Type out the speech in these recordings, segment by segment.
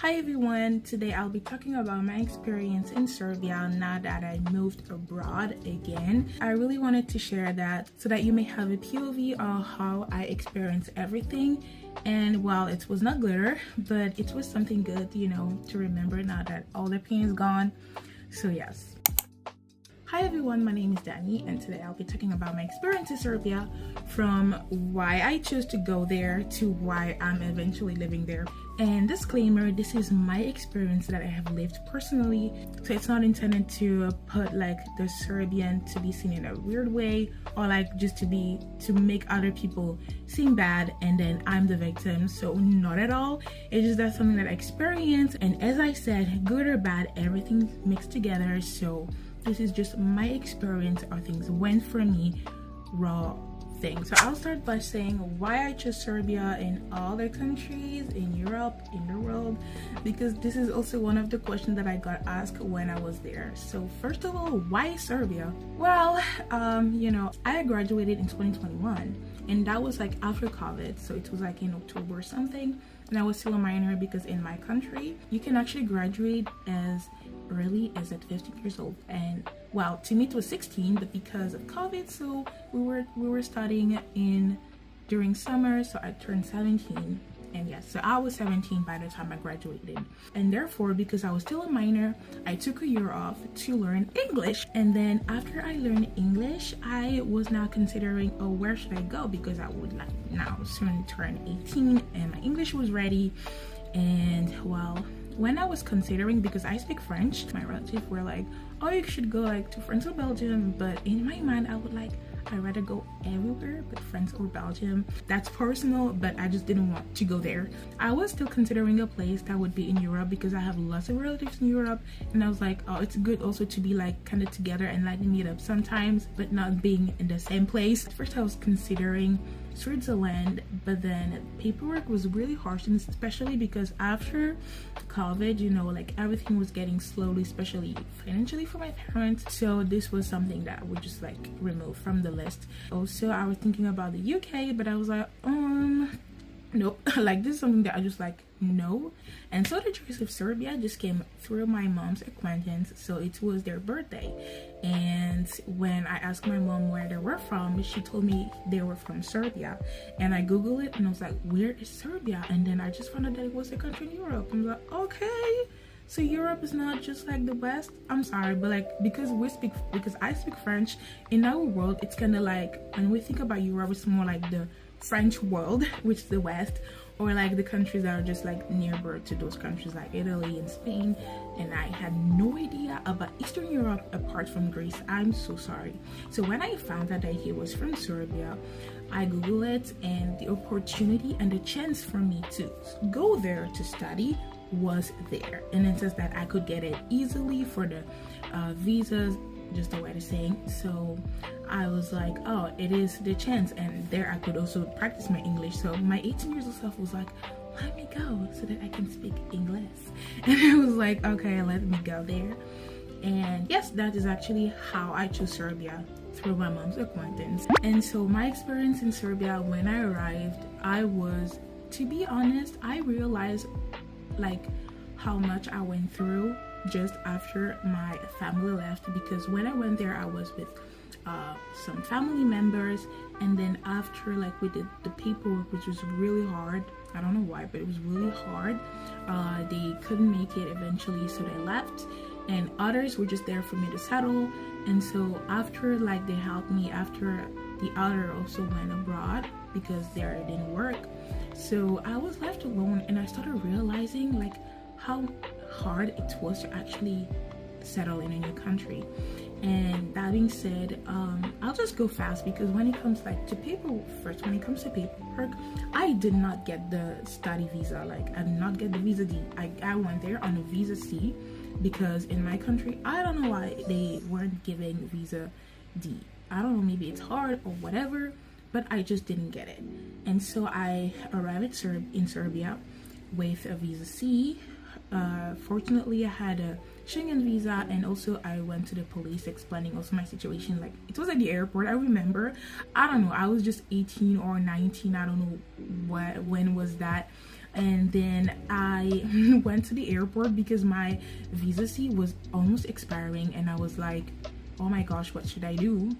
Hi everyone, today I'll be talking about my experience in Serbia now that I moved abroad again. I really wanted to share that so that you may have a POV on how I experienced everything. And while it was not glitter, but it was something good, to remember now that all the pain is gone. So yes. Hi everyone, my name is Dannie and today I'll be talking about my experience in Serbia, from why I chose to go there to why I'm eventually living there. And disclaimer, this is my experience that I have lived personally, so it's not intended to put like the Serbian to be seen in a weird way, or like just to make other people seem bad and then I'm the victim. So not at all. It's just that's something that I experienced, and as I said, good or bad, everything mixed together. So this is just my experience, how things went for me, raw things. So I'll start by saying why I chose Serbia in all the countries in Europe, in the world, because this is also one of the questions that I got asked when I was there. So first of all, why Serbia? Well, I graduated in 2021 and that was like after COVID, so it was like in October or something, and I was still a minor because in my country you can actually graduate as early as at 15 years old, and well, to me it was 16, but because of COVID, so we were studying during summer, so I turned 17. And yes, so I was 17 by the time I graduated, and therefore, because I was still a minor, I took a year off to learn English. And then after I learned English, I was now considering, oh, where should I go, because I would like now soon turn 18 and my English was ready. And well, when I was considering, because I speak French, my relatives were like, oh, you should go like to France or Belgium, but in my mind I would like, I'd rather go everywhere but France or Belgium. That's personal, but I just didn't want to go there. I was still considering a place that would be in Europe because I have lots of relatives in Europe, and I was like, oh, it's good also to be like kind of together and like meet up sometimes, but not being in the same place. First I was considering Switzerland, but then paperwork was really harsh, and especially because after COVID, like everything was getting slowly, especially financially for my parents. So this was something that we just like remove from the list. Also, I was thinking about the UK, but I was like, nope. Like this is something that I just like, no. And so the choice of Serbia just came through my mom's acquaintance. So it was their birthday, and when I asked my mom where they were from, she told me they were from Serbia. And I googled it and I was like, where is Serbia? And then I just found out that it was a country in Europe. I was like, okay, so Europe is not just like the West. I'm sorry, but like because I speak French, in our world it's kind of like, when we think about Europe, it's more like the French world, which is the West, or like the countries that are just like nearby to those countries like Italy and Spain. And I had no idea about Eastern Europe apart from Greece. I'm so sorry. So when I found out that he was from Serbia, I googled it, and the opportunity and the chance for me to go there to study was there. And it says that I could get it easily for the visas, just the way to saying. So I was like, oh, it is the chance, and there I could also practice my English. So my 18 years old self was like, let me go so that I can speak English. And I was like, okay, let me go there. And yes, that is actually how I chose Serbia, through my mom's acquaintance. And so my experience in Serbia, when I arrived, to be honest, I realized like how much I went through just after my family left, because when I went there I was with some family members, and then after like we did the paperwork, which was really hard. I don't know why, but it was really hard. They couldn't make it eventually, so they left, and others were just there for me to settle. And so after like they helped me, after the other also went abroad because there it didn't work, so I was left alone, and I started realizing like how hard it was to actually settle in a new country. And that being said, I'll just go fast, because when it comes like to paperwork, I did not get the study visa. Like I did not get the visa D. I went there on a visa C, because in my country, I don't know why they weren't giving visa D. I don't know, maybe it's hard or whatever, but I just didn't get it. And so I arrived in Serbia with a visa C. Fortunately, I had a Schengen visa, and also I went to the police explaining also my situation. Like it was at the airport, I remember. I don't know, I was just 18 or 19, I don't know when was that. And then I went to the airport because my visa C was almost expiring, and I was like, oh my gosh, what should I do?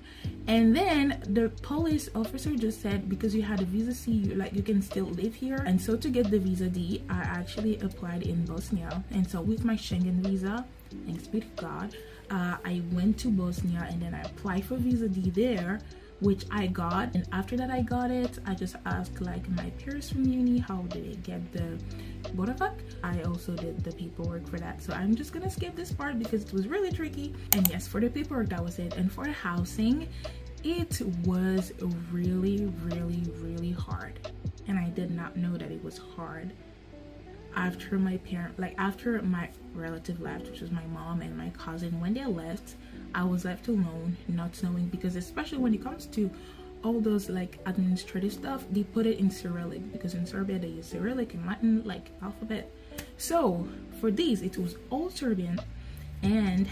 And then the police officer just said, because you had a visa C, you can still live here. And so to get the visa D, I actually applied in Bosnia. And so with my Schengen visa, thanks be to God, I went to Bosnia, and then I applied for visa D there, which I got. And after that I got it, I just asked like my peers from uni how did they get the Boravak. I also did the paperwork for that, so I'm just gonna skip this part because it was really tricky. And yes, for the paperwork, that was it. And for the housing, it was really hard, and I did not know that it was hard. After after my relative left, which was my mom and my cousin, when they left, I was left alone, not knowing, because especially when it comes to all those like administrative stuff, they put it in Cyrillic, because in Serbia they use Cyrillic and Latin like alphabet. So for these, it was all Serbian, and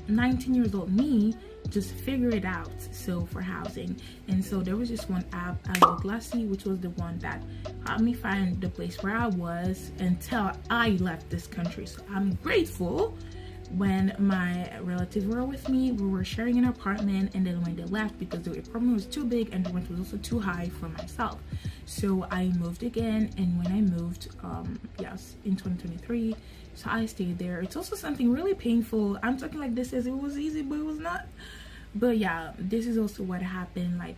19 years old me just figure it out. So for housing, and so there was just one app, Glassy, which was the one that helped me find the place where I was until I left this country. So I'm grateful. When my relatives were with me, we were sharing an apartment, and then when they left, because the apartment was too big and the rent was also too high for myself, so I moved again. And when I moved, yes, in 2023, so I stayed there. It's also something really painful. I'm talking like this as it was easy, but it was not. But yeah, this is also what happened. Like,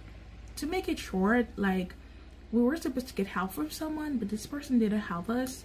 to make it short, like, we were supposed to get help from someone, but this person didn't help us.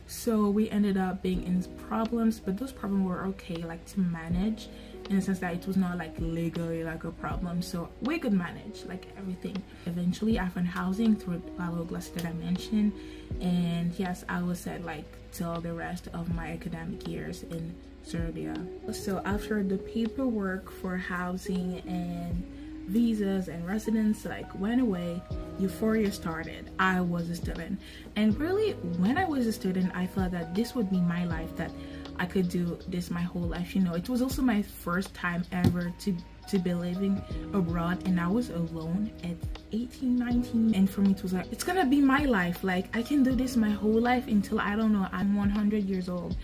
So we ended up being in problems, but those problems were okay, like, to manage, in the sense that it was not like legally like a problem, so we could manage like everything. Eventually I found housing through Lalo Glass that I mentioned, and yes, I was set like till the rest of my academic years in Serbia. So after the paperwork for housing and visas and residence like went away, euphoria started. I was a student, and really when I was a student, I thought that this would be my life, that I could do this my whole life. You know, it was also my first time ever to be living abroad, and I was alone at 18, 19, and for me it was like, it's gonna be my life, like I can do this my whole life until, I don't know, I'm 100 years old.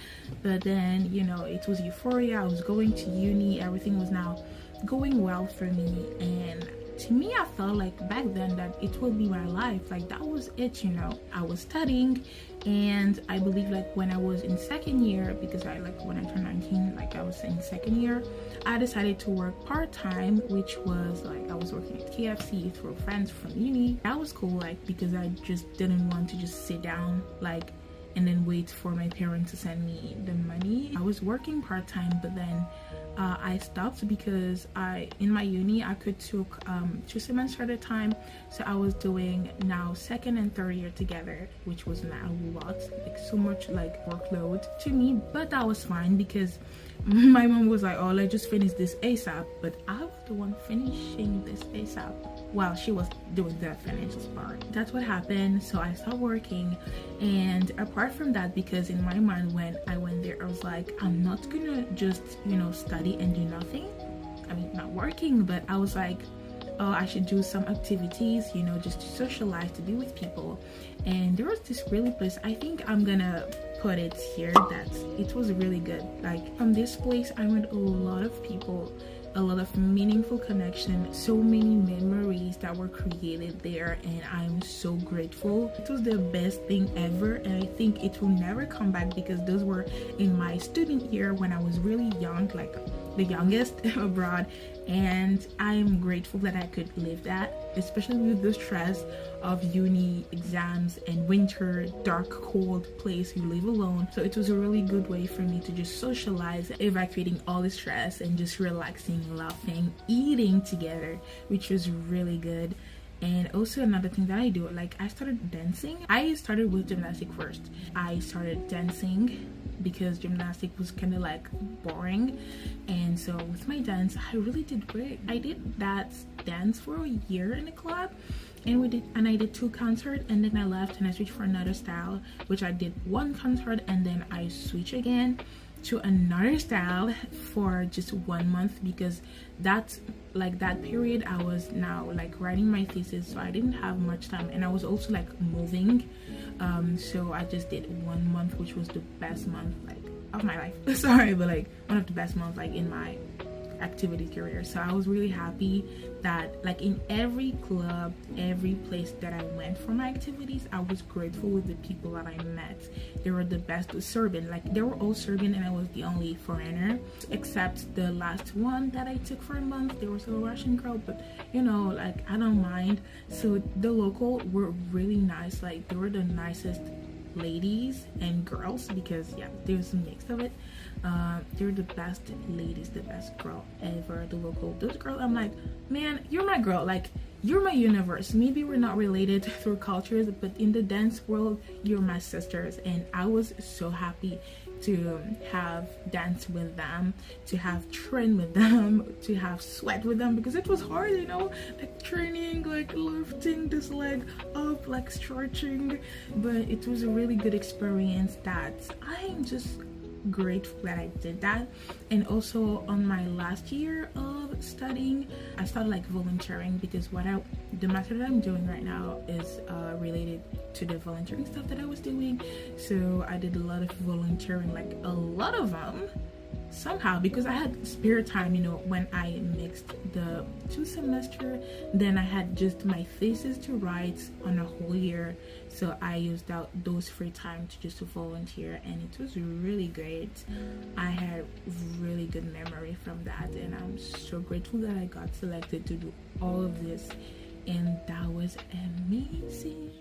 But then, you know, it was euphoria. I was going to uni, everything was now going well for me, and to me I felt like back then that it would be my life, like that was it, you know. I was studying, and I believe like when I was in second year, because I like when I turned 19, like I was in second year, I decided to work part-time, which was like I was working at KFC through friends from uni. That was cool, like because I just didn't want to just sit down like and then wait for my parents to send me the money. I was working part-time, but then I stopped because in my uni I could took 2 semesters at a time, so I was doing now second and third year together, which was now a lot, like so much like workload to me. But that was fine because my mom was like, oh, let's just finish this ASAP, but I was the one finishing this ASAP while she was doing the financial part. That's what happened. So I started working, and apart from that, because in my mind when I went there, I was like, I'm not gonna just, you know, study and do nothing. I mean, not working, but I was like, oh, I should do some activities, you know, just to socialize, to be with people. And there was this really place, I think I'm gonna put it here, that it was really good. Like from this place I met a lot of people, a lot of meaningful connection, so many memories that were created there, and I'm so grateful. It was the best thing ever, and I think it will never come back, because those were in my student year when I was really young, like the youngest abroad, and I'm grateful that I could live that, especially with the stress of uni exams and winter, dark, cold place you live alone. So it was a really good way for me to just socialize, evacuating all the stress and just relaxing, laughing, eating together, which was really good. And also another thing that I do, like I started dancing. I started with gymnastics first. I started dancing because gymnastics was kind of like boring, and so with my dance I really did great. I did that dance for a year in a club, and I did 2 concerts, and then I left and I switched for another style, which I did 1 concert and then I switched again. to another style for just 1 month, because that's like that period I was now like writing my thesis, so I didn't have much time, and I was also like moving. So I just did 1 month, which was the best month like of my life. Sorry, but like one of the best months like in my activity career. So I was really happy that like in every club, every place that I went for my activities, I was grateful with the people that I met. They were the best. Serbian, like they were all Serbian, and I was the only foreigner, except the last one that I took for a month. There was a Russian girl, but you know, like I don't mind. So the local were really nice. Like they were the nicest ladies and girls, because yeah, there's a mix of it. They're the best ladies, the best girl ever. The local, those girls, I'm like, man, you're my girl, like you're my universe. Maybe we're not related through cultures, but in the dance world, you're my sisters. And I was so happy to have dance with them, to have train with them, to have sweat with them, because it was hard, you know, like training, like lifting this leg up, like stretching. But it was a really good experience that I'm just grateful that I did that. And also on my last year of studying, I started like volunteering, because the master that I'm doing right now is related to the volunteering stuff that I was doing. So I did a lot of volunteering, like a lot of them somehow, because I had spare time, you know, when I mixed the 2 semesters. Then I had just my thesis to write on a whole year, so I used out those free time to just volunteer, and it was really great. I had really good memory from that, and I'm so grateful that I got selected to do all of this, and that was amazing.